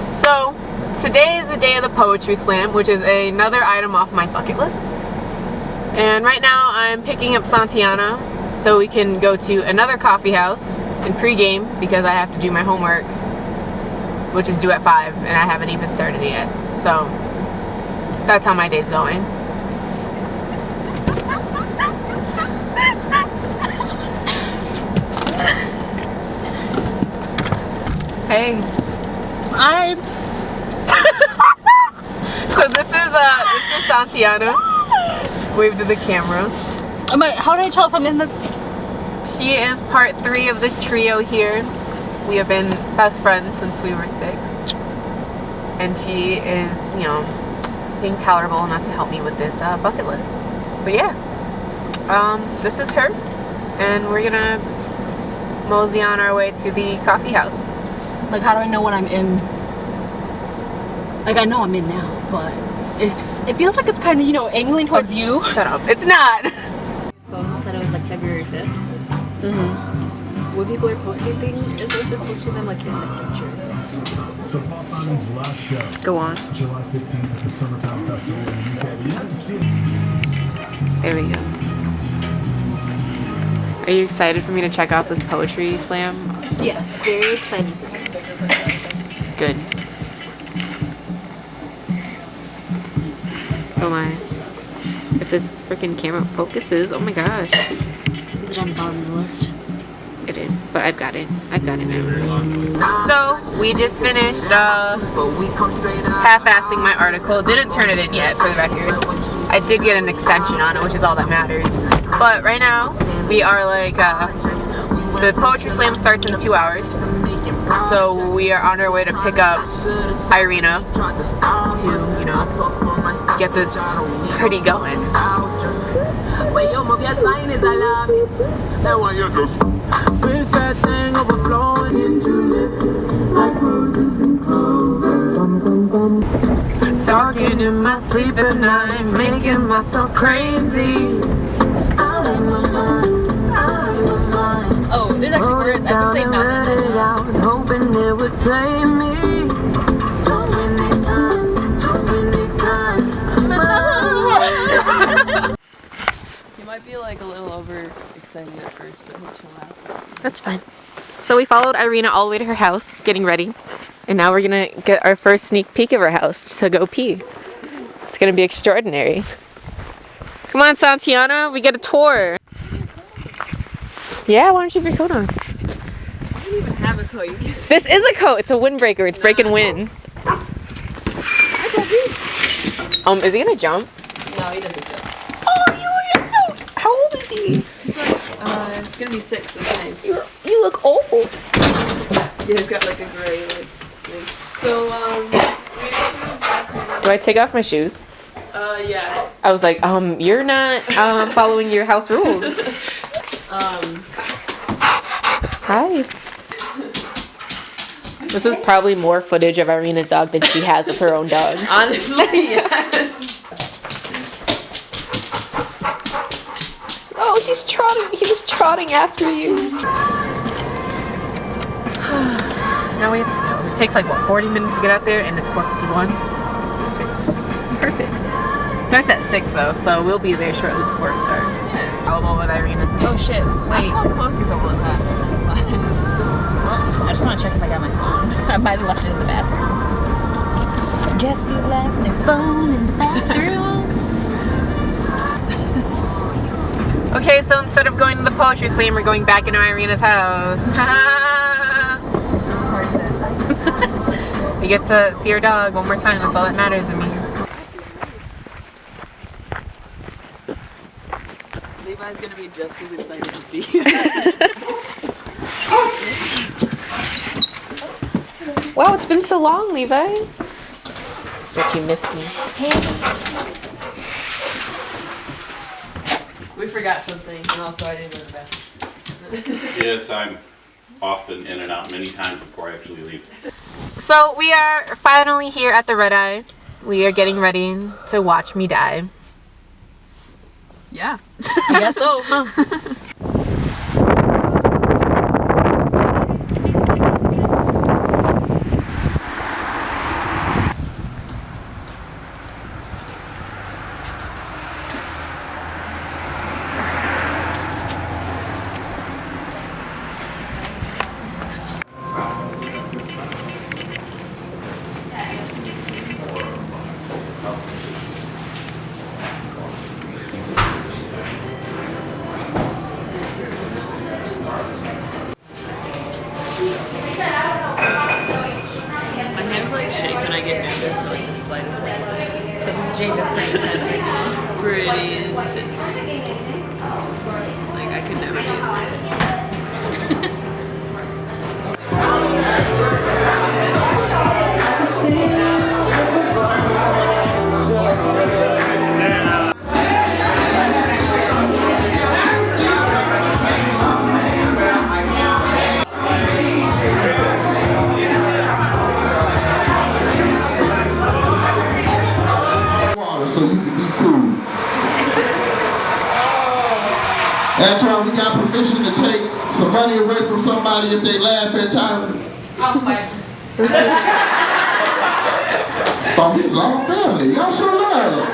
So, today is the day of the Poetry Slam, which is another item off my bucket list. And right now I'm picking up Santiana so we can go to another coffee house and pregame because I have to do my homework, which is due at 5 and I haven't even started it yet. So, that's how my day's going. Hey. I'm. So this is Santiana. Wave to the camera. How do I tell if I'm in the? She is part 3 of this trio here. We have been best friends since we were 6. And she is, being tolerable enough to help me with this bucket list. But yeah, this is her. And we're gonna mosey on our way to the coffee house. Like, how do I know when I'm in? Like, I know I'm in now, but it feels like it's kind of, angling towards you. Shut up. It's not. Phone said it was like February 5th. Mm-hmm. When people are posting things, it's as if posting them like in the future. So Pop Island's last show. Go on. July 15th at the Summertime Festival in the UK. You have to see it. There we go. Are you excited for me to check out this poetry slam? Yes, very excited. Good. So am I. If this freaking camera focuses, oh my gosh. Is it on the bottom of the list? It is, but I've got it. I've got it now. So, we just finished half-assing my article. Didn't turn it in yet, for the record. I did get an extension on it, which is all that matters. But right now, we are like, the poetry slam starts in 2 hours. So we are on our way to pick up Irina to, get this party going. Big fat thing overflowing into lips like roses and clover. Talking in my sleep at night, making myself crazy. Out of my mind, out of my mind. Oh, there's actually words. I've been saying nothing. Out, hoping it would save me. Too many times, too many times. You might be like a little overexcited at first, but he'll chill out. That's fine. So we followed Irina all the way to her house, getting ready. And now we're gonna get our first sneak peek of her house to go pee. It's gonna be extraordinary. Come on, Santiana, we get a tour. Yeah, why don't you have your coat on? I don't even have a coat. You can see. This is a coat. It's a windbreaker. It's breaking wind. Is he gonna jump? No, he doesn't jump. Oh, you're so. How old is he? It's gonna be 6 this May. You look old. Yeah, he's got like a gray thing. So, Do I take off my shoes? yeah. I was like, you're not following your house rules. Hi. This is probably more footage of Irina's dog than she has of her own dog. Honestly, yes. Oh, he's trotting. He was trotting after you. Now we have to go. It takes like, 40 minutes to get out there, and it's 4:51. Perfect. Starts at 6 though, so we'll be there shortly before it starts. Probable with Irina's day. Oh shit! Wait, How close a couple of times. I just want to check if I got my phone. I might have left it in the bathroom. Guess you left your phone in the bathroom. Okay, so instead of going to the poetry slam, we're going back into Irina's house. We get to see her dog one more time. That's all that matters to me. Levi's gonna be just as excited to see you. Wow, it's been so long, Levi. But you missed me. We forgot something, and also I didn't go to the bathroom. Yes, I'm often in and out many times before I actually leave. So we are finally here at the Red Eye. We are getting ready to watch me die. Yeah. I guess so, huh? just for like the slightest thing. So this Jake is pretty intense right now. Pretty intense. Like I could never be a student. So you can be cool. Antoine, we got permission to take some money away from somebody if they laugh at Tyler. I'll fight. Oh, we was all family. Y'all show love.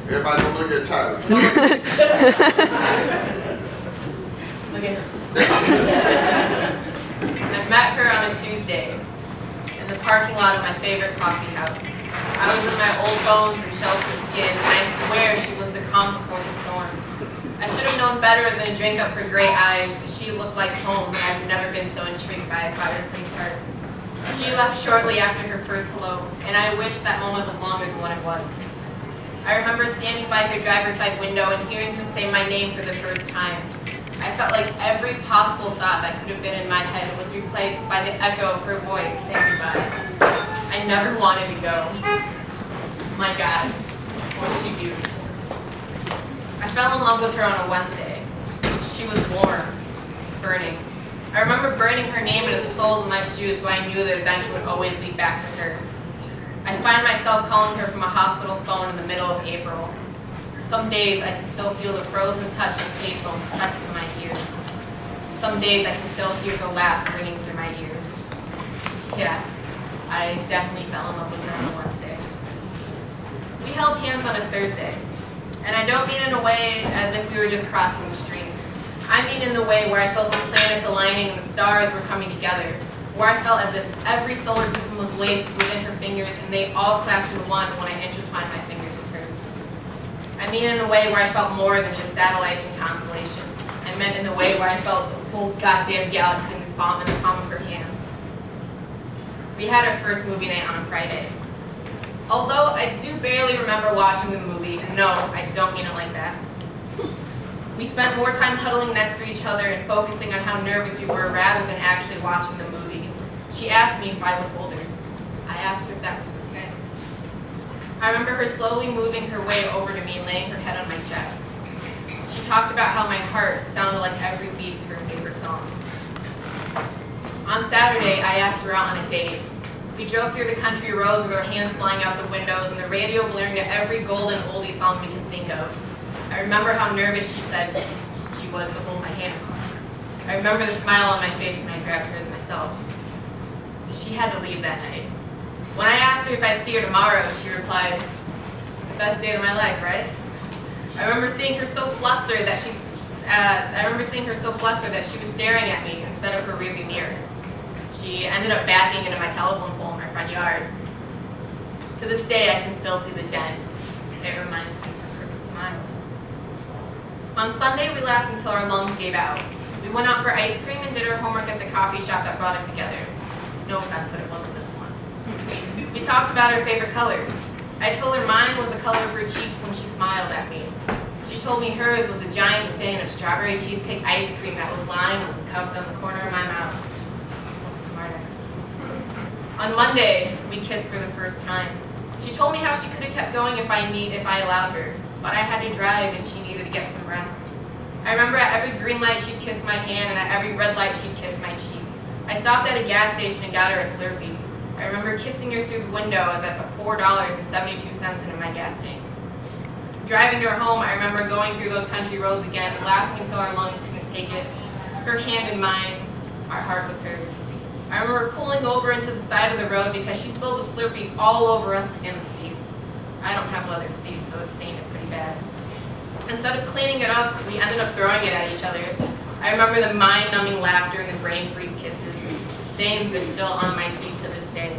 Everybody don't look at Tyler. Look at her. I met her on a Tuesday in the parking lot of my favorite coffee house. I was in my old bones and sheltered skin, and I swear she was the calm before the storm. I should have known better than to drink up her gray eyes, but she looked like home, and I've never been so intrigued by a fireplace heart. She left shortly after her first hello, and I wish that moment was longer than what it was. I remember standing by her driver's side window and hearing her say my name for the first time. I felt like every possible thought that could have been in my head was replaced by the echo of her voice saying goodbye. I never wanted to go. My God, was she beautiful. I fell in love with her on a Wednesday. She was warm, burning. I remember burning her name into the soles of my shoes, so I knew the adventure would always lead back to her. I find myself calling her from a hospital phone in the middle of April. Some days I can still feel the frozen touch of payphones pressed to my ears. Some days I can still hear her laugh ringing through my ears. Yeah, I definitely fell in love with her on a Wednesday. We held hands on a Thursday. And I don't mean in a way as if we were just crossing the street. I mean in the way where I felt the planets aligning and the stars were coming together. Where I felt as if every solar system was laced within her fingers and they all clashed into one when I intertwined my fingers with hers. I mean in a way where I felt more than just satellites and constellations. I meant in the way where I felt the whole goddamn galaxy in the palm of her hands. We had our first movie night on a Friday. Although I do barely remember watching the movie, and no, I don't mean it like that. We spent more time huddling next to each other and focusing on how nervous we were rather than actually watching the movie. She asked me if I looked older. I asked her if that was okay. I remember her slowly moving her way over to me and laying her head on my chest. She talked about how my heart sounded like every beat to her favorite songs. On Saturday, I asked her out on a date. We drove through the country roads with our hands flying out the windows and the radio blaring to every golden oldie song we could think of. I remember how nervous she said she was to hold my hand. I remember the smile on my face when I grabbed hers myself. She had to leave that night. When I asked her if I'd see her tomorrow, she replied, "The best day of my life, right?" I remember seeing her so flustered that she was staring at me instead of her rearview mirror. She ended up backing into my telephone pole in my front yard. To this day, I can still see the dent. It reminds me of her crooked smile. On Sunday, we laughed until our lungs gave out. We went out for ice cream and did our homework at the coffee shop that brought us together. No offense, but it wasn't this one. We talked about our favorite colors. I told her mine was the color of her cheeks when she smiled at me. She told me hers was a giant stain of strawberry cheesecake ice cream that was lying on the corner of my mouth. On Monday, we kissed for the first time. She told me how she could have kept going if I allowed her, but I had to drive and she needed to get some rest. I remember at every green light she'd kiss my hand and at every red light she'd kiss my cheek. I stopped at a gas station and got her a Slurpee. I remember kissing her through the window as I put $4.72 into my gas tank. Driving her home, I remember going through those country roads again, laughing until our lungs couldn't take it. Her hand in mine, our heart with hers. I remember pulling over into the side of the road because she spilled the Slurpee all over us in the seats. I don't have leather seats, so it stained it pretty bad. Instead of cleaning it up, we ended up throwing it at each other. I remember the mind-numbing laughter and the brain-freeze kisses. The stains are still on my seat to this day.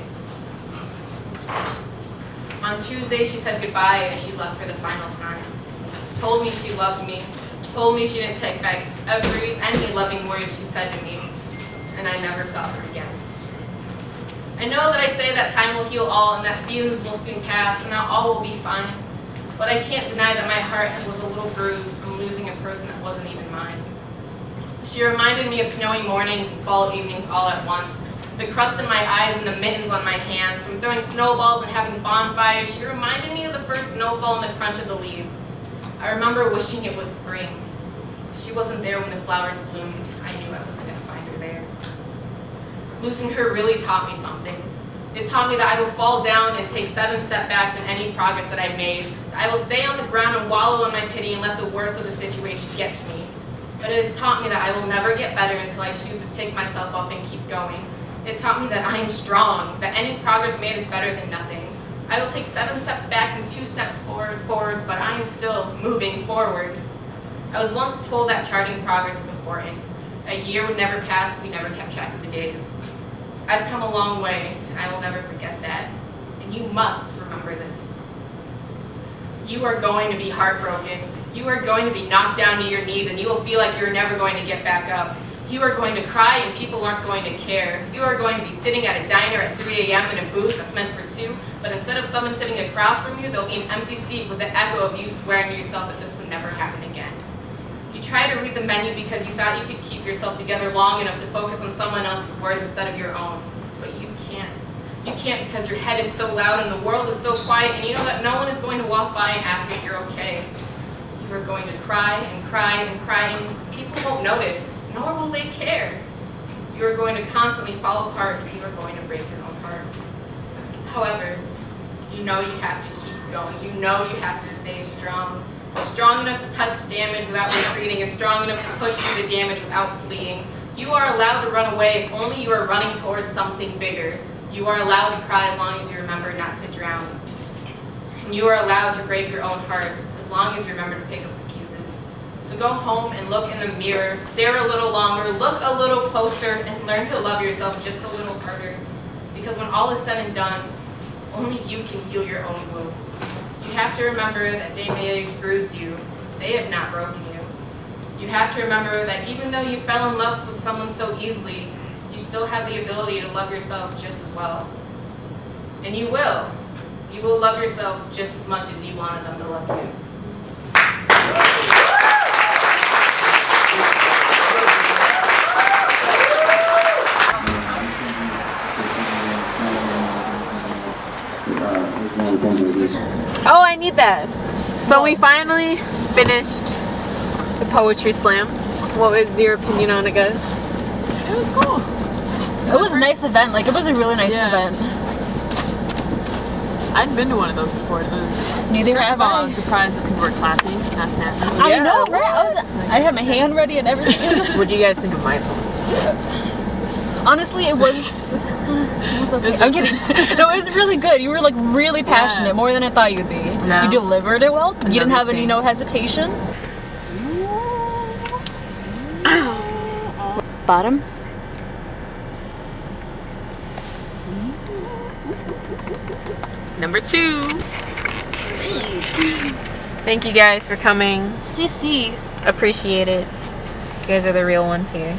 On Tuesday, she said goodbye as she left for the final time. Told me she loved me, told me she didn't take back any loving word she said to me, and I never saw her again. I know that I say that time will heal all and that seasons will soon pass and that all will be fine, but I can't deny that my heart was a little bruised from losing a person that wasn't even mine. She reminded me of snowy mornings and fall evenings all at once, the crust in my eyes and the mittens on my hands, from throwing snowballs and having bonfires. She reminded me of the first snowfall and the crunch of the leaves. I remember wishing it was spring. She wasn't there when the flowers bloomed. I knew I wasn't going to find her there. Losing her really taught me something. It taught me that I will fall down and take 7 setbacks in any progress that I made. That I will stay on the ground and wallow in my pity and let the worst of the situation get to me. But it has taught me that I will never get better until I choose to pick myself up and keep going. It taught me that I am strong, that any progress made is better than nothing. I will take 7 steps back and 2 steps forward, but I am still moving forward. I was once told that charting progress is important. A year would never pass if we never kept track of the days. I've come a long way, and I will never forget that. And you must remember this. You are going to be heartbroken. You are going to be knocked down to your knees, and you will feel like you're never going to get back up. You are going to cry, and people aren't going to care. You are going to be sitting at a diner at 3 a.m. in a booth that's meant for 2, but instead of someone sitting across from you, there'll be an empty seat with the echo of you swearing to yourself that this would never happen again. You try to read the menu because you thought you could keep yourself together long enough to focus on someone else's words instead of your own, but you can't. You can't because your head is so loud and the world is so quiet, and you know that no one is going to walk by and ask if you're okay. You are going to cry and cry and cry, and people won't notice, nor will they care. You are going to constantly fall apart, and you are going to break your own heart. However, you know you have to keep going. You know you have to stay strong. Strong enough to touch damage without retreating, and strong enough to push through the damage without fleeing. You are allowed to run away if only you are running towards something bigger. You are allowed to cry as long as you remember not to drown. And you are allowed to break your own heart as long as you remember to pick up the pieces. So go home and look in the mirror, stare a little longer, look a little closer, and learn to love yourself just a little harder. Because when all is said and done, only you can heal your own wounds. You have to remember that they may have bruised you, they have not broken you. You have to remember that even though you fell in love with someone so easily, you still have the ability to love yourself just as well. And you will. You will love yourself just as much as you wanted them to love you. Oh, I need that. So we finally finished the poetry slam. What was your opinion on it, guys? It was cool. It was a nice event. Like, it was a really nice event. I hadn't been to one of those before. It was. Neither First have of all, I I. was surprised that people were clapping, not snapping. I know, right? I had my hand ready and everything. What do you guys think of my poem? Honestly, it was okay. I'm kidding. No, it was really good. You were like really passionate, more than I thought you'd be. No. You delivered it well. You didn't have any thing. hesitation. Bottom. Number 2. Thank you guys for coming. CC. Appreciate it. You guys are the real ones here.